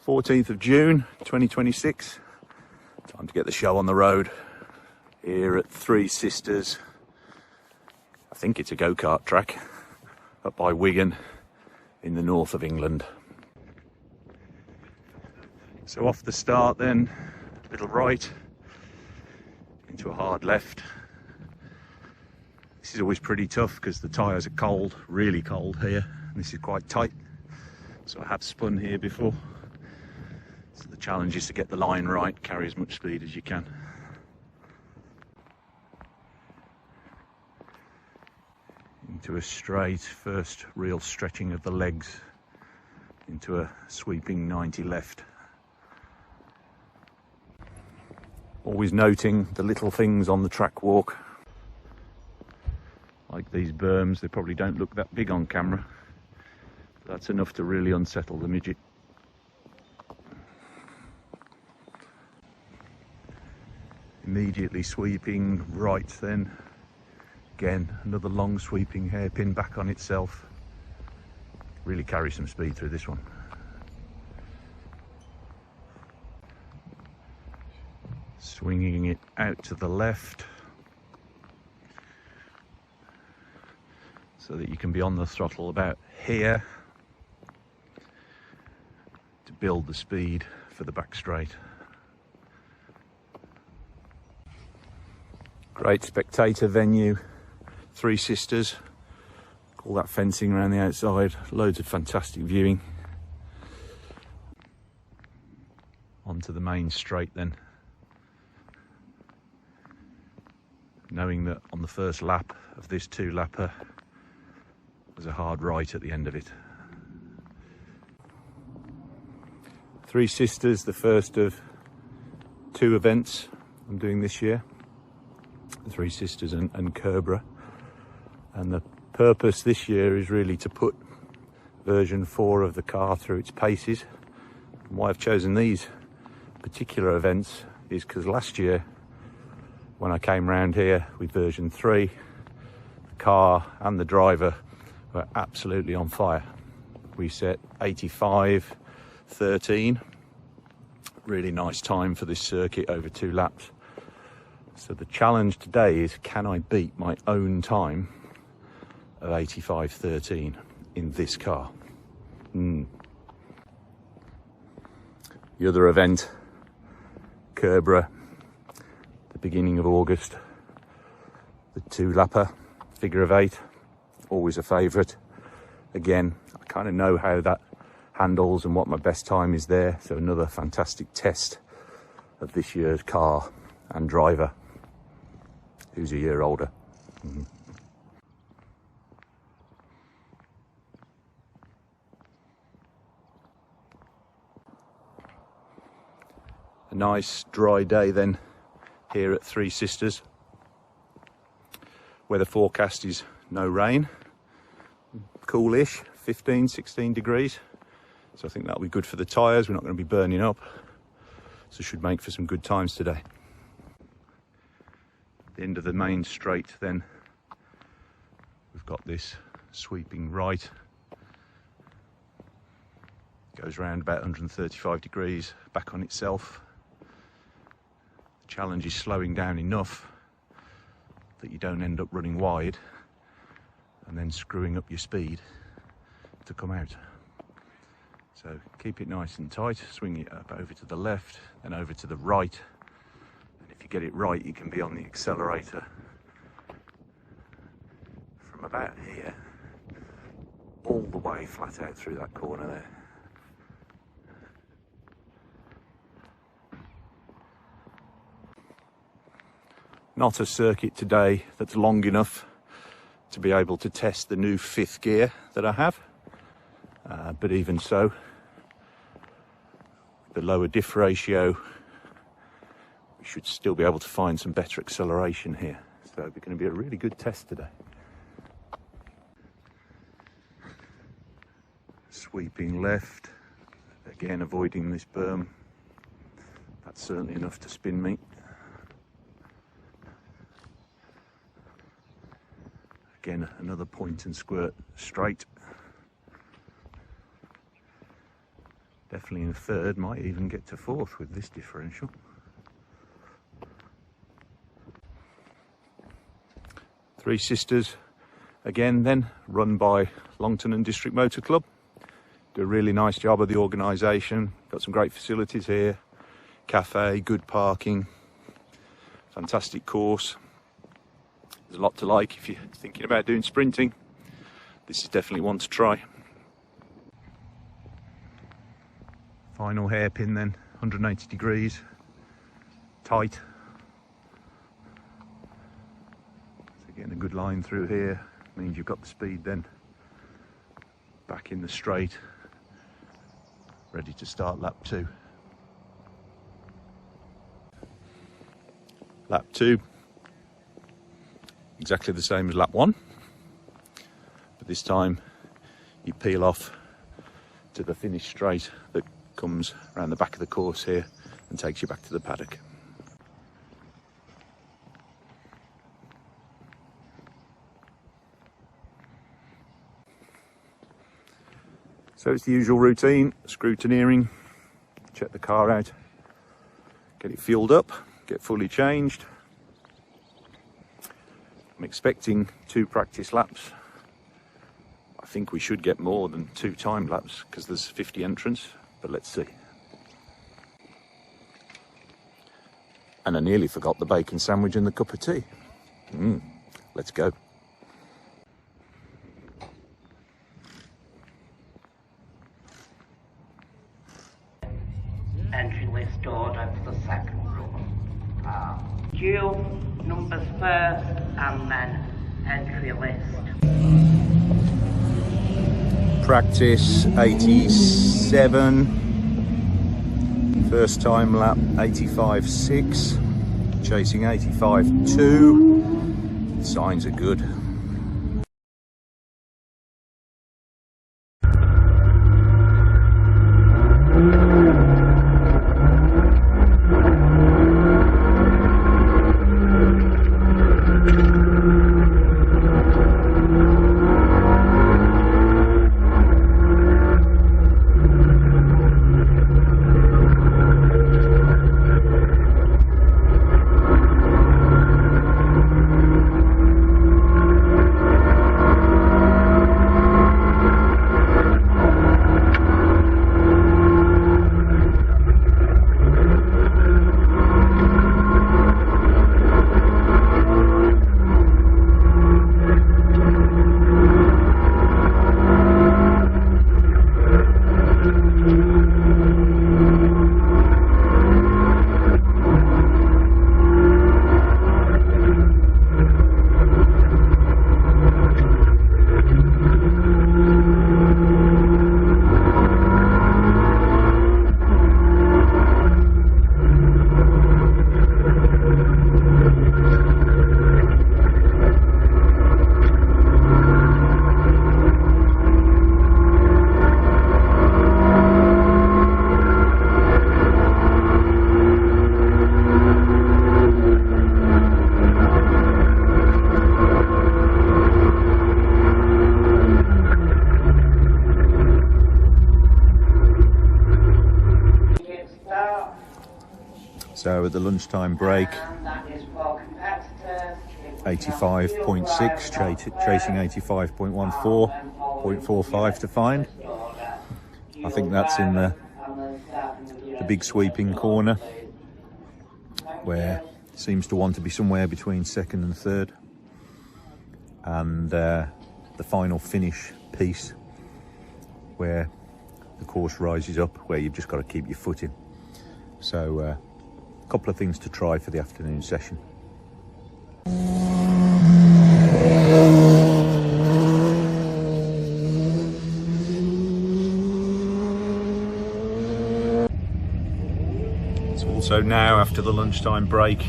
14th of June 2026. Time to get the show on the road here at Three Sisters. I think it's a go-kart track up by Wigan in the north of England. So off the start then, little right into a hard left. This is always pretty tough because the tyres are cold, really cold here. And this is quite tight, so I have spun here before. So the challenge is to get the line right, carry as much speed as you can. Into a straight, first real stretching of the legs, into a sweeping 90 left. Always noting the little things on the track walk, like these berms. They probably don't look that big on camera, but that's enough to really unsettle the midget. Immediately sweeping right then. Again, another long sweeping hairpin back on itself. Really carry some speed through this one. Swinging it out to the left so that you can be on the throttle about here to build the speed for the back straight. Great spectator venue, Three Sisters. All that fencing around the outside, loads of fantastic viewing. Onto the main straight then. Knowing that on the first lap of this two-lapper, there's a hard right at the end of it. Three Sisters, the first of two events I'm doing this year. Three Sisters and Cobra. And the purpose this year is really to put version 4 of the car through its paces. And why I've chosen these particular events is because last year when I came round here with version 3, the car and the driver were absolutely on fire. We set 85.13, really nice time for this circuit over 2 laps. So the challenge today is, can I beat my own time of 85.13 in this car? The other event, Cobra, the beginning of August, the 2-lapper, figure of 8, always a favourite. Again, I kind of know how that handles and what my best time is there, so another fantastic test of this year's car and driver, who's a year older. A nice dry day then here at Three Sisters. Weather forecast is no rain, coolish, 15, 16 degrees. So I think that'll be good for the tyres. We're not going to be burning up, so should make for some good times today. At the end of the main straight then, we've got this sweeping right. Goes around about 135 degrees back on itself. The challenge is slowing down enough that you don't end up running wide and then screwing up your speed to come out. So keep it nice and tight, swing it up over to the left and over to the right. And if you get it right, you can be on the accelerator from about here all the way flat out through that corner there. Not a circuit today that's long enough to be able to test the new 5th gear that I have, but even so, the lower diff ratio, we should still be able to find some better acceleration here. So it's going to be a really good test today. Sweeping left, again avoiding this berm. That's certainly enough to spin me. Again, another point and squirt straight. Definitely in third, might even get to fourth with this differential. Three Sisters, again then, run by Longton and District Motor Club. Do a really nice job of the organisation. Got some great facilities here. Cafe, good parking, fantastic course. There's a lot to like if you're thinking about doing sprinting. This is definitely one to try. Final hairpin then, 180 degrees, tight. So getting a good line through here means you've got the speed then. Back in the straight, ready to start lap 2. Lap 2, exactly the same as lap 1, but this time you peel off to the finish straight that comes around the back of the course here and takes you back to the paddock. So it's the usual routine, scrutineering, check the car out, get it fueled up, get fully changed. I'm expecting 2 practice laps. I think we should get more than 2 time laps because there's 50 entrants, but let's see. And I nearly forgot the bacon sandwich and the cup of tea. Let's go. Entry list order for the second run. Due numbers first and then entry list. Practice 87, first time lap 85.6, chasing 85.2, signs are good. So at the lunchtime break, 85.6, chasing 85.14, 0.45 to find. I think that's in the big sweeping corner, where it seems to want to be somewhere between second and third. And the final finish piece, where the course rises up, where you've just got to keep your foot in. So a couple of things to try for the afternoon session. It's also now after the lunchtime break,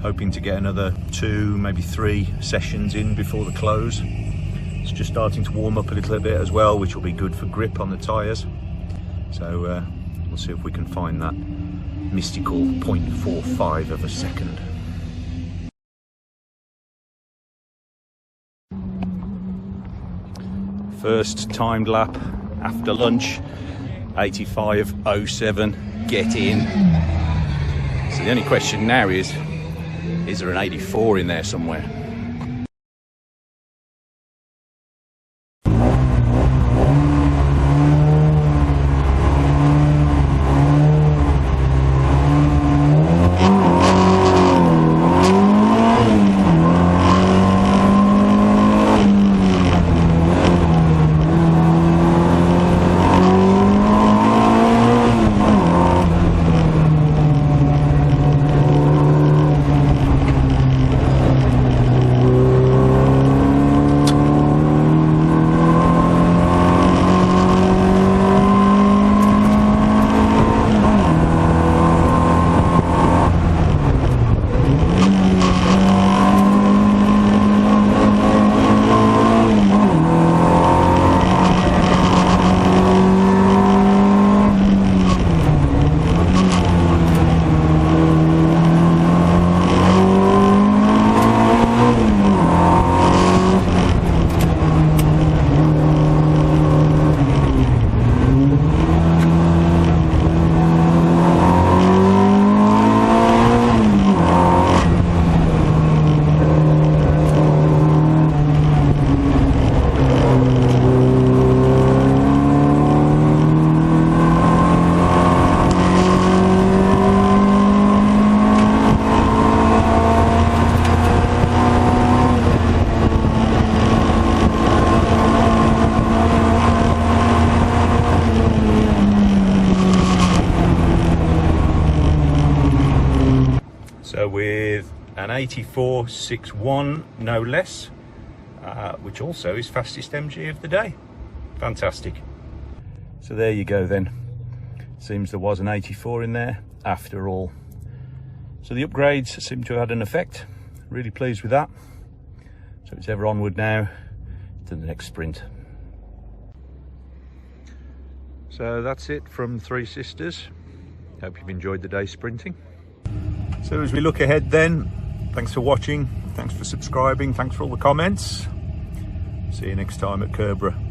hoping to get another 2, maybe 3 sessions in before the close. It's just starting to warm up a little bit as well, which will be good for grip on the tyres. So we'll see if we can find that mystical 0.45 of a second. First timed lap after lunch, 8507, get in. So the only question now is there an 84 in there somewhere? So with an 8461, no less, which also is fastest MG of the day. Fantastic. So there you go then. Seems there was an 84 in there after all. So the upgrades seem to have had an effect. Really pleased with that. So it's ever onward now to the next sprint. So that's it from Three Sisters. Hope you've enjoyed the day sprinting. So as we look ahead then, thanks for watching, thanks for subscribing, thanks for all the comments. See you next time at Kerbra.